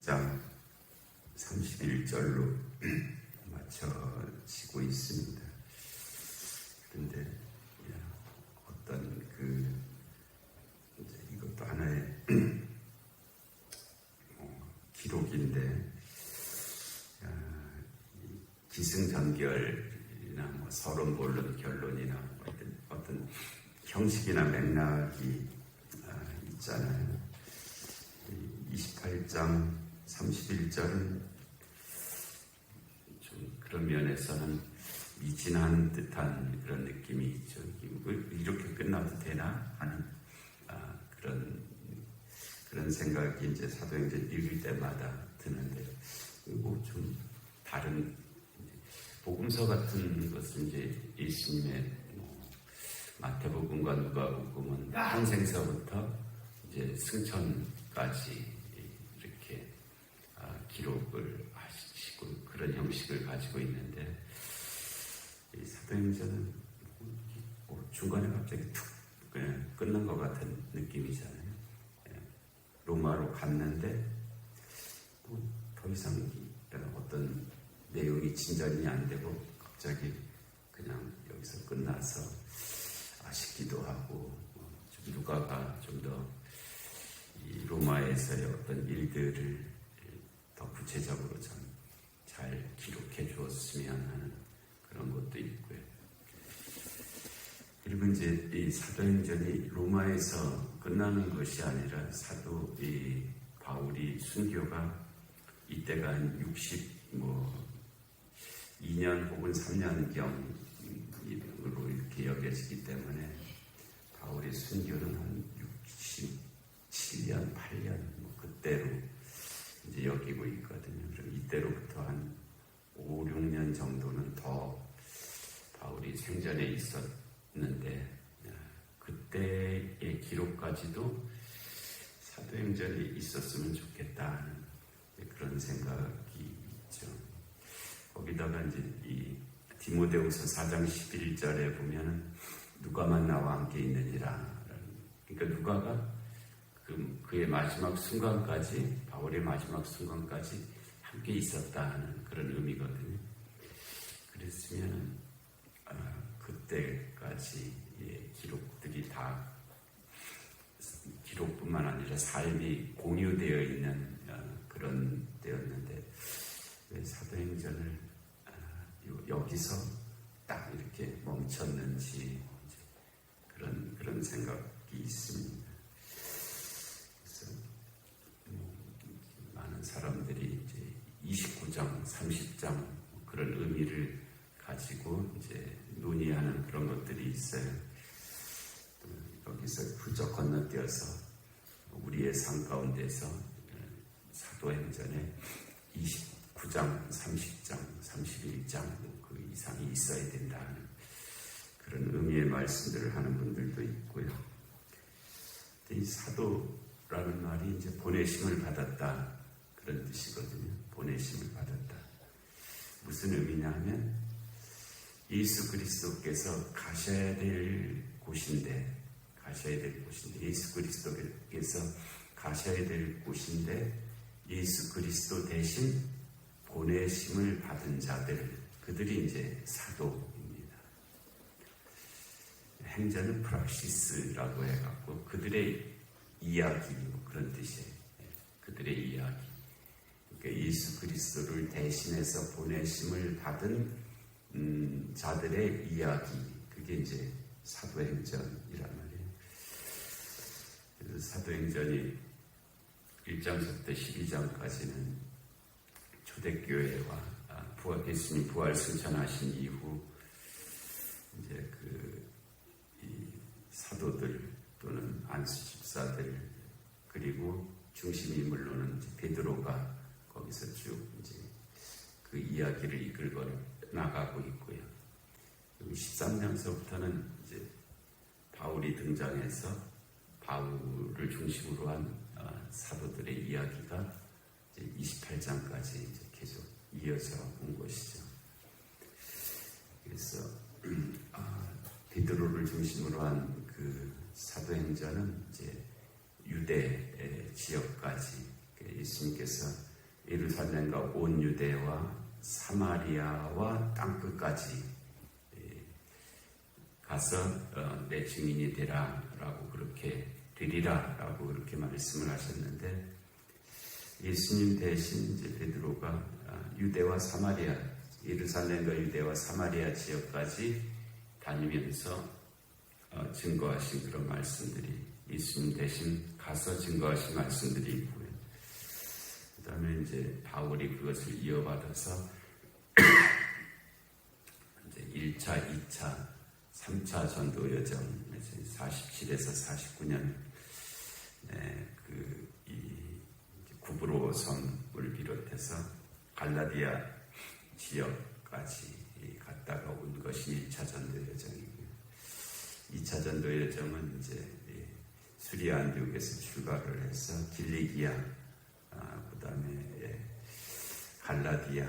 10장 31절로 맞춰지고 있습니다. 그런데 어떤 이것도 하나의 기록인데 기승전결이나 서론본론 결론이나 어떤 형식이나 맥락이 있잖아요. 28장 31절은 좀 그런 면에서는 미진한 듯한 그런 느낌이 있죠. 이렇게 끝나도 되나 하는 그런 생각이 이제 사도행전 읽을 때마다 드는데, 뭐 좀 다른 복음서 같은 것은 이제 예수님의 마태복음과 누가복음은 탄생서부터 이제 승천까지 이렇게 기록을 하시고 그런 형식을 가지고 있는데, 이 사도행전은 중간에 갑자기 툭 그냥 끊는 것 같은 느낌이잖아요. 로마로 갔는데 더 이상 어떤 내용이 진전이 안 되고 갑자기 그냥 여기서 끝나서 아쉽기도 하고, 누가가 좀 더 이 로마에서의 어떤 일들을 더 구체적으로 좀 잘 기록해 주었으면 하는 그런 것도 있고요. 그리고 이제 이 사도행전이 로마에서 끝나는 것이 아니라 사도 이 바울이 순교가 이때가 한 62년 혹은 3년경으로 이렇게 여겨지기 때문에 바울의 순교는 한 67년, 8년 그때로 이제 여기고 있거든요. 그럼 이때로부터 한 5, 6년 정도는 더 바울이 생전에 있었는데, 그때의 기록까지도 사도행전이 있었으면 좋겠다는 그런 생각이 있죠. 거기다가 이제 이 디모데후서 4장 11절에 보면은 누가만 나와 함께 있느니라. 그러니까 누가가 그의 마지막 순간까지, 바울의 마지막 순간까지 함께 있었다 하는 그런 의미거든요. 그랬으면 그때까지 기록들이 다 기록뿐만 아니라 삶이 공유되어 있는 그런 때였는데, 왜 사도행전을 여기서 딱 이렇게 멈췄는지 그런 생각이 있습니다. 그래서 많은 사람들이 이제 29장, 30장 그런 의미를 가지고 이제 논의하는 그런 것들이 있어요. 여기서 훌쩍 건너뛰어서 우리의 삶 가운데서 사도행전에 29장, 30장, 31장 그 이상이 있어야 된다는 그런 의미의 말씀들을 하는 분들도 있고요. 이 사도라는 말이 이제 보내심을 받았다 그런 뜻이거든요. 보내심을 받았다. 무슨 의미냐 하면 예수 그리스도께서 가셔야 될 곳인데, 예수 그리스도께서 가셔야 될 곳인데 예수 그리스도 대신 보내심을 받은 자들, 그들이 이제 사도입니다. 행전은 프락시스라고 해갖고 그들의 이야기, 그런 뜻이에요. 그들의 이야기. 그러니까 예수 그리스도를 대신해서 보내심을 받은 자들의 이야기, 그게 이제 사도행전이란 말이에요. 그래서 사도행전이 1장부터 12장까지는 초대교회와 예수님 부활 승천하신 이후 이제 이 사도들 또는 안수 집사들, 그리고 중심 인물로는 이제 베드로가 거기서 쭉 이제 그 이야기를 이끌고 나가고 있고요. 그리고 13장서부터는 이제 바울이 등장해서 바울을 중심으로 한 사도들의 이야기가 이제 28장까지 이제 계속 이어져 온 것이죠. 그래서 베드로를 중심으로 한 그 사도행전은 이제 유대 지역까지 예수님께서 예루살렘과 온 유대와 사마리아와 땅끝까지 가서 내 증인이 되라라고 그렇게 되리라라고 그렇게 말씀을 하셨는데, 예수님 대신 이제 베드로가 유대와 사마리아, 예루살렘과 유대와 사마리아 지역까지 다니면서 증거하신 그런 말씀들이, 예수님 대신 가서 증거하신 말씀들이 있고요. 그 다음에 이제 바울이 그것을 이어받아서 이제 1차, 2차, 3차 전도 여정, 47에서 49년, 구브로 섬을 비롯해서 갈라디아 지역까지 갔다가 온 것이 1차 전도 여정이고요. 2차 전도 여정은 이제 수리아 안디옥에서 출발을 해서 길리기아, 그 다음에 갈라디아,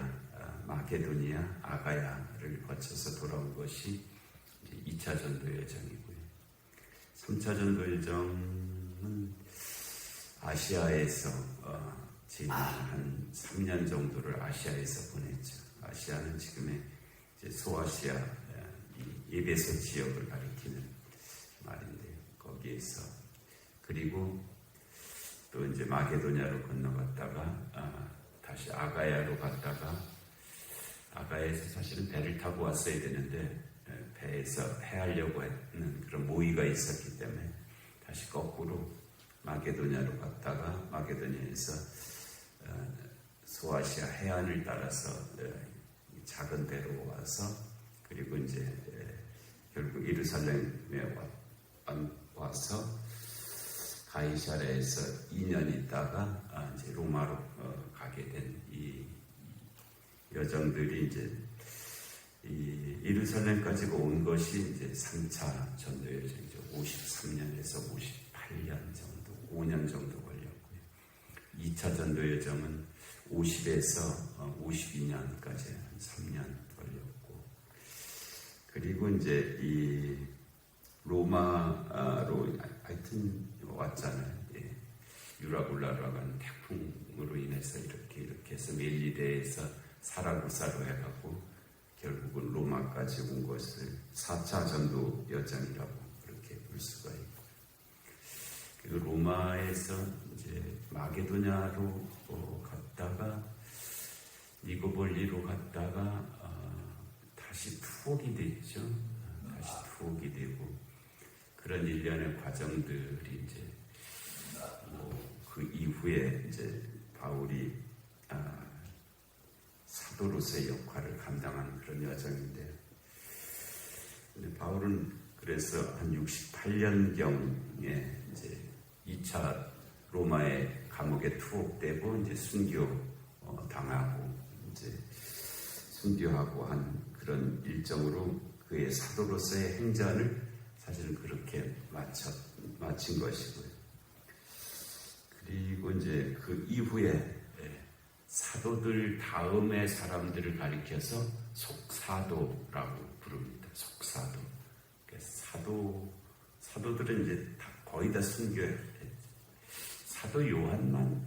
마게도니아, 아가야를 거쳐서 돌아온 것이 2차 전도 여정이고요. 3차 전도 여정은 아시아에서 지금 한 3년 정도를 아시아에서 보냈죠. 아시아는 지금의 이제 소아시아, 에베소 지역을 가리키는 말인데요. 거기에서, 그리고 또 이제 마게도냐로 건너갔다가 다시 아가야로 갔다가, 아가야에서 사실은 배를 타고 왔어야 되는데 배에서 해하려고 했는 그런 모의가 있었기 때문에 다시 거꾸로 마게도냐로 갔다가 마게도냐에서 소아시아 해안을 따라서 작은 배로 와서, 그리고 이제 결국 예루살렘에 와서 가이사랴에서 2년 있다가 이제 로마로 가게 된 이 여정들이 이제 이 예루살렘까지 온 것이 이제 3차 전도 여정이죠. 53년에서 58년 정도, 5년 정도 걸렸고요. 2차 전도 여정은 50에서 52년까지 한 3년 걸렸고, 그리고 이제 이 로마로 하여튼 왔잖아요. 유라굴라라고 하는 태풍으로 인해서 이렇게 해서 멜리데에서 사라구사로 해가고 결국은 로마까지 온 것을 4차 전도 여정이라고 그렇게 볼 수가 있고, 그리고 로마에서 이제 마게도냐로 갔다가 니고볼리로 갔다가 다시 투옥이 됐죠. 다시 투옥이 되고, 그런 일련의 과정들이 이제 그 이후에 이제 바울이 사도로서의 역할을 감당하는 그런 여정인데, 근데 바울은 그래서 한 68년경에 이제 2차 로마의 감옥에 투옥되고 이제 순교 당하고 이제 순교하고 한 그런 일정으로 그의 사도로서의 행전을 사실은 그렇게 마친 것이고요. 그리고 이제 그 이후에 사도들 다음의 사람들을 가리켜서 속사도라고 부릅니다. 속사도. 사도들은 이제 거의 다 순교했죠. 사도 요한만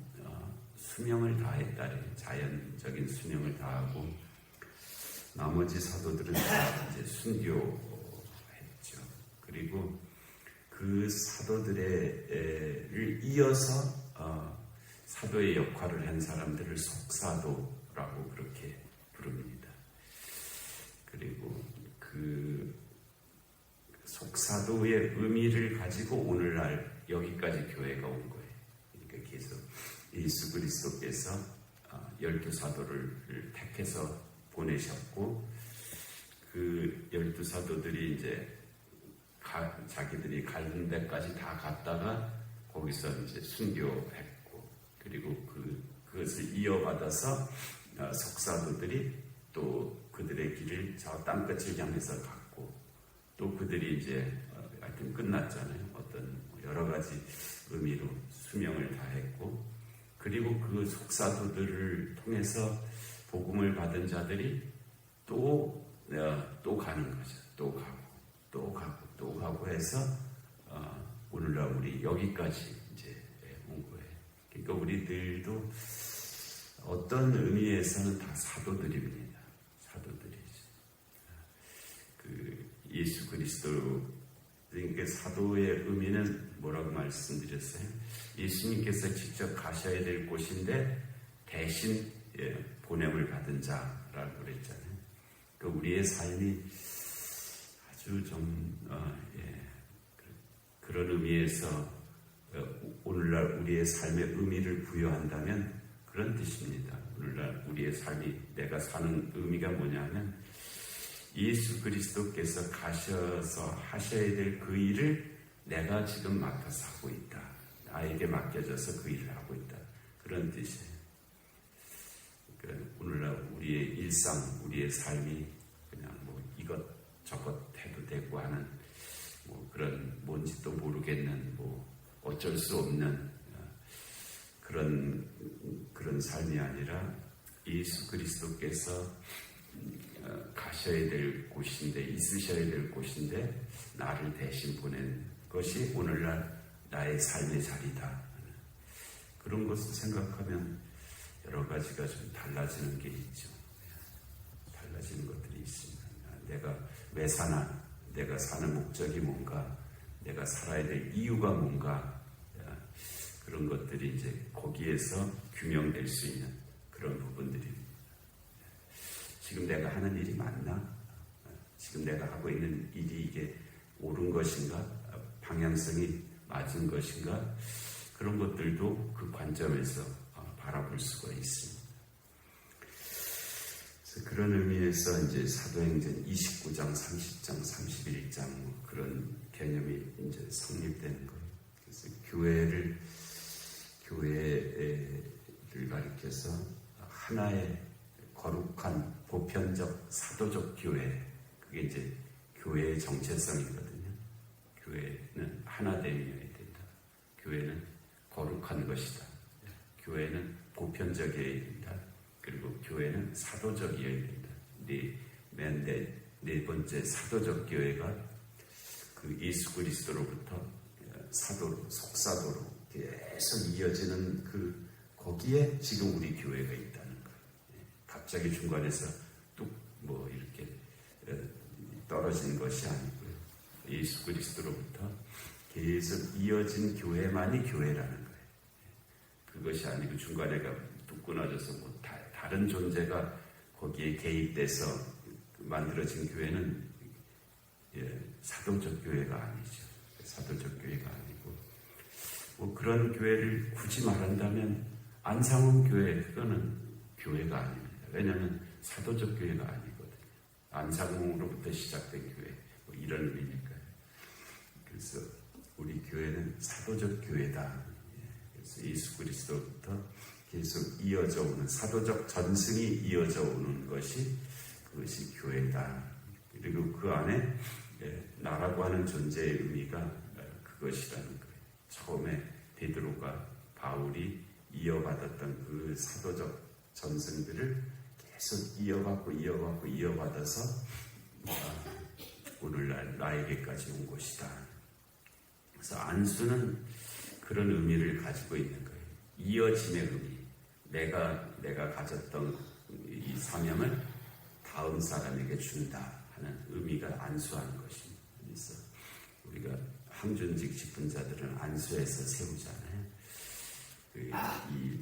수명을 다했다래. 자연적인 수명을 다하고 나머지 사도들은 다 이제 순교했죠. 그리고 그 사도들을 이어서 사도의 역할을 한 사람들을 속사도라고 그렇게 부릅니다. 그리고 그 속사도의 의미를 가지고 오늘날 여기까지 교회가 온 거예요. 그러니까 계속 예수 그리스도께서 12사도를 택해서 보내셨고, 그 12사도들이 이제 자기들이 가는 데까지 다 갔다가 거기서 이제 순교했고, 그리고 그것을 이어받아서 속사도들이 또 그들의 길을 저 땅끝을 향해서 갔고, 또 그들이 이제 하여튼 끝났잖아요. 어떤 여러 가지 의미로 수명을 다했고, 그리고 그 속사도들을 통해서 복음을 받은 자들이 또 가는 거죠. 또 가고 해서 오늘날 우리 여기까지 이제 온 거예요. 그러니까 우리들도 어떤 의미에서는 다 사도들입니다. 사도들이죠. 그 예수 그리스도, 그러니까 사도의 의미는 뭐라고 말씀드렸어요? 예수님께서 직접 가셔야 될 곳인데 대신 보냄을 받은 자라고 그랬잖아요. 그 우리의 삶이 아주 좀 그런 의미에서 오늘날 우리의 삶의 의미를 부여한다면 그런 뜻입니다. 오늘날 우리의 삶이 내가 사는 의미가 뭐냐면 예수 그리스도께서 가셔서 하셔야 될 그 일을 내가 지금 맡아서 하고 있다. 나에게 맡겨져서 그 일을 하고 있다. 그런 뜻이에요. 그러니까 오늘날 우리의 일상, 우리의 삶이 그냥 뭐 이것저것 해도 되고 하는 뭐 그런 뭔지도 모르겠는 뭐 어쩔 수 없는 그런 삶이 아니라 예수 그리스도께서 가셔야 될 곳인데, 있으셔야 될 곳인데 나를 대신 보낸 것이 오늘날 나의 삶의 자리다. 그런 것을 생각하면 여러 가지가 좀 달라지는 게 있죠. 달라지는 것들이 있습니다. 내가 왜 사나? 내가 사는 목적이 뭔가? 내가 살아야 될 이유가 뭔가? 그런 것들이 이제 거기에서 규명될 수 있는 그런 부분들입니다. 지금 내가 하는 일이 맞나? 지금 내가 하고 있는 일이 이게 옳은 것인가? 방향성이 맞은 것인가? 그런 것들도 그 관점에서 바라볼 수가 있습니다. 그래서 그런 의미에서 이제 사도행전 29장, 30장, 31장 그런 개념이 이제 성립되는 거예요. 그래서 교회를 가리켜서 하나의 거룩한 보편적 사도적 교회, 그게 이제 교회의 정체성이거든요. 교회는 하나됨이어야 된다. 교회는 거룩한 것이다. 교회는 보편적이어야 된다. 그리고 교회는 사도적이어야 된다. 네 번째 사도적 교회가 그 예수 그리스도로부터 사도로, 속사도로 계속 이어지는 거기에 지금 우리 교회가 있다는 거예요. 갑자기 중간에서 뚝 뭐 이렇게 떨어진 것이 아니고요. 예수 그리스도로부터 계속 이어진 교회만이 교회라는 거예요. 그것이 아니고 중간에가 뚝 끊어져서 뭐 다른 존재가 거기에 개입돼서 만들어진 교회는 사도적 교회가 아니죠. 사도적 교회가 아니고 뭐 그런 교회를 굳이 말한다면 안상훈 교회, 그거는 교회가 아닙니다. 왜냐하면 사도적 교회가 아니거든요. 안상훈으로부터 시작된 교회, 뭐 이런 의미니까요. 그래서 우리 교회는 사도적 교회다. 그래서 예수 그리스도부터 계속 이어져 오는 사도적 전승이 이어져 오는 것이 그것이 교회다. 그리고 그 안에 나라고 하는 존재의 의미가 그것이라는 거예요. 처음에 베드로가 바울이 이어받았던 그 사도적 전승들을 계속 이어받아서 오늘날 나에게까지 온 것이다. 그래서 안수는 그런 의미를 가지고 있는 거예요. 이어짐의 의미. 내가 가졌던 이 사명을 다음 사람에게 준다 하는 의미가 안수하는 것입니다. 그래서 우리가 항존직 직분자들은 안수해서 세우잖아요. 이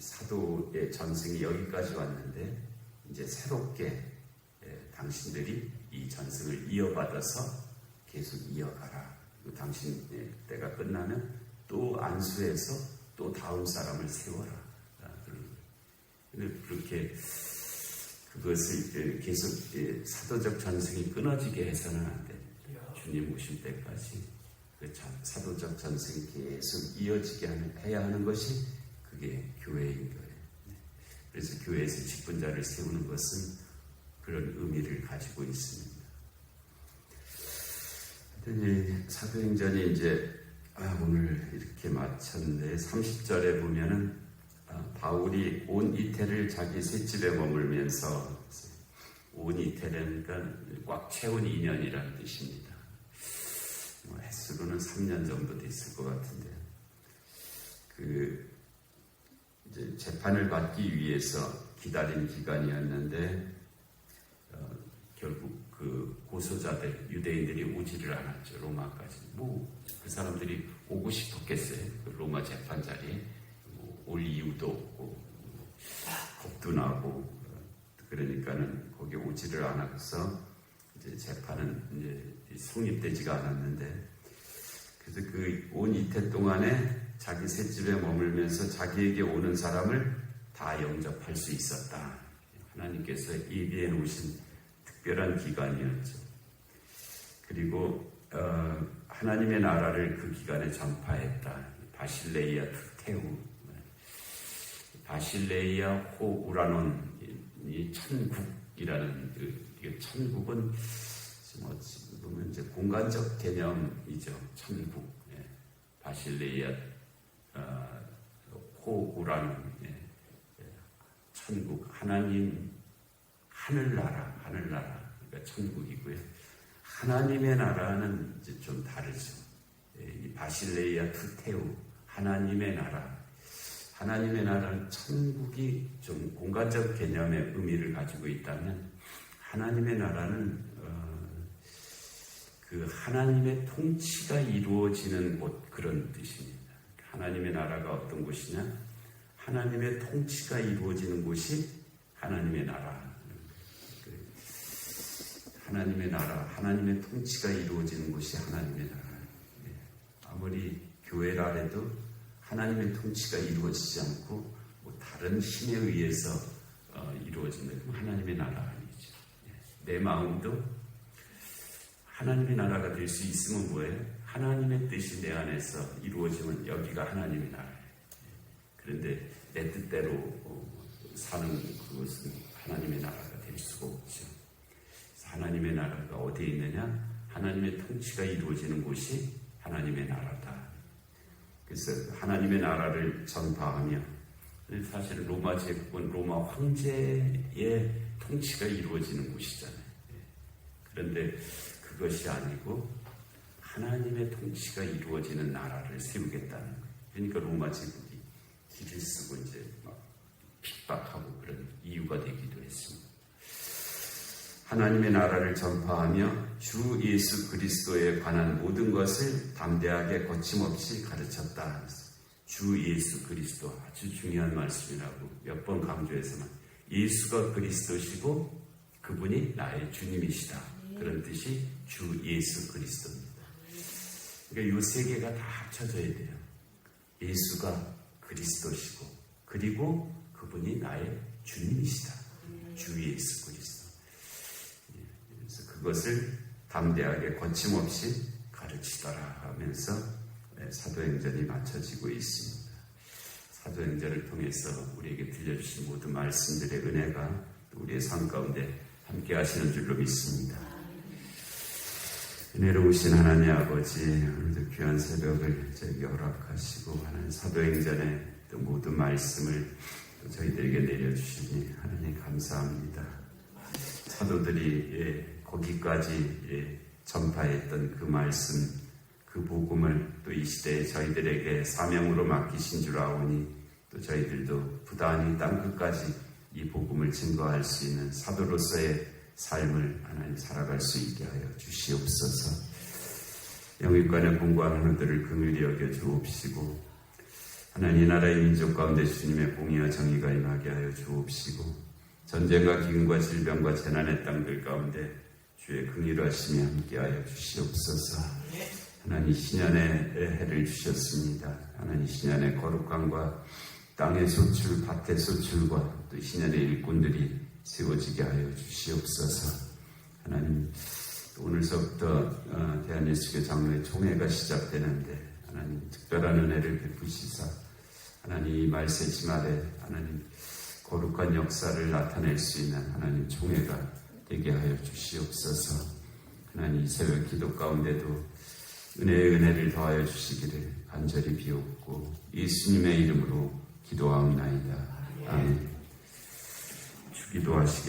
사도의 전승이 여기까지 왔는데 이제 새롭게 당신들이 이 전승을 이어받아서 계속 이어가라. 그리고 당신의 때가 끝나면 또 안수해서 또 다음 사람을 세워라. 그렇게 그것을 계속 사도적 전승이 끊어지게 해서는 안 됩니다. 주님 오실 때까지 그 사도적 전승이 계속 이어지게 해야 하는 것이 그게 교회인 거예요. 그래서 교회에서 직분자를 세우는 것은 그런 의미를 가지고 있습니다. 사도행전이 이제 오늘 이렇게 마쳤는데 30절에 보면은 바울이 온 이태를 자기 셋집에 머물면서, 온 이태는 그러니까 꽉 채운 2년이라는 뜻입니다. 횟수로는 3년 정도 됐을 것 같은데 이제 재판을 받기 위해서 기다린 기간이었는데 결국 그 고소자들 유대인들이 오지를 않았죠. 로마까지. 그 사람들이 오고 싶었겠어요. 그 로마 재판 자리에 올 이유도 없고 겁도 나고 그러니까는 거기 오지를 않아서 이제 재판은 이제 성립되지가 않았는데, 그래서 그 온 이태 동안에 자기 셋집에 머물면서 자기에게 오는 사람을 다 영접할 수 있었다. 하나님께서 예비해 놓으신 특별한 기간이었죠. 그리고 하나님의 나라를 그 기간에 전파했다. 바실레이아 투테우, 바실레이아 호 우라논, 이 천국이라는 이게 천국은 어찌 보면 이제 공간적 개념이죠. 천국, 바실레이아 호 우라논, 천국, 하나님, 하늘나라, 그러니까 천국이고요. 하나님의 나라는 이제 좀 다르죠. 이 바실레이아 투테우, 하나님의 나라. 하나님의 나라는 천국이 좀 공간적 개념의 의미를 가지고 있다면, 하나님의 나라는 그 하나님의 통치가 이루어지는 곳, 그런 뜻입니다. 하나님의 나라가 어떤 곳이냐? 하나님의 통치가 이루어지는 곳이 하나님의 나라. 하나님의 나라, 하나님의 통치가 이루어지는 곳이 하나님의 나라. 아무리 교회라 해도 하나님의 통치가 이루어지지 않고 다른 힘에 의해서 이루어진다. 그럼 하나님의 나라 아니죠. 내 마음도 하나님의 나라가 될 수 있으면 뭐예요? 하나님의 뜻이 내 안에서 이루어지면 여기가 하나님의 나라예요. 그런데 내 뜻대로 사는 그것은 하나님의 나라가 될 수가 없죠. 하나님의 나라가 어디에 있느냐? 하나님의 통치가 이루어지는 곳이 하나님의 나라다. 그래서 하나님의 나라를 전파하며, 사실 로마 제국은 로마 황제의 통치가 이루어지는 곳이잖아요. 그런데 그것이 아니고 하나님의 통치가 이루어지는 나라를 세우겠다는 거예요. 그러니까 로마 제국이 길을 쓰고 이제 막 핍박하고 그런 이유가 되기도 했습니다. 하나님의 나라를 전파하며 주 예수 그리스도에 관한 모든 것을 담대하게 거침없이 가르쳤다. 주 예수 그리스도, 아주 중요한 말씀이라고 몇 번 강조해서만, 예수가 그리스도시고 그분이 나의 주님이시다. 그런 뜻이 주 예수 그리스도입니다. 그러니까 이 세 개가 다 합쳐져야 돼요. 예수가 그리스도시고, 그리고 그분이 나의 주님이시다. 주 예수 그리스도. 그래서 그것을 담대하게 거침없이 가르치더라 하면서 사도행전이 마쳐지고 있습니다. 사도행전을 통해서 우리에게 들려주신 모든 말씀들의 은혜가 우리의 삶 가운데 함께 하시는 줄로 믿습니다. 은혜로우신 하나님 아버지, 오늘도 귀한 새벽을 저에게 허락하시고 하나님 사도행전의 또 모든 말씀을 또 저희들에게 내려주시니 하나님 감사합니다. 사도들이 거기까지 전파했던 그 말씀, 그 복음을 또 이 시대에 저희들에게 사명으로 맡기신 줄 아오니, 또 저희들도 부단히 땅끝까지 이 복음을 증거할 수 있는 사도로서의 삶을 하나님 살아갈 수 있게 하여 주시옵소서. 영육간에 공부하는 이들을 긍휼히 여겨 주옵시고, 하나님 이 나라의 민족 가운데 주님의 공의와 정의가 임하게 하여 주옵시고, 전쟁과 기근과 질병과 재난의 땅들 가운데 주의 긍휼하심이 함께하여 주시옵소서. 하나님 신년의 해를 주셨습니다. 하나님 신년의 거룩함과 땅의 소출, 밭의 소출과 또 신년의 일꾼들이 세워지게 하여 주시옵소서. 하나님 오늘서부터 대한예수교 장로의 총회가 시작되는데 하나님 특별한 은혜를 베푸시사 하나님 이 말세지 아래 하나님 거룩한 역사를 나타낼 수 있는 하나님 총회가 되게 하여 주시옵소서. 하나님 이 새벽 기도 가운데도 은혜의 은혜를 더하여 주시기를 간절히 비옵고 예수님의 이름으로 기도하옵나이다. 아멘. 주기도하시기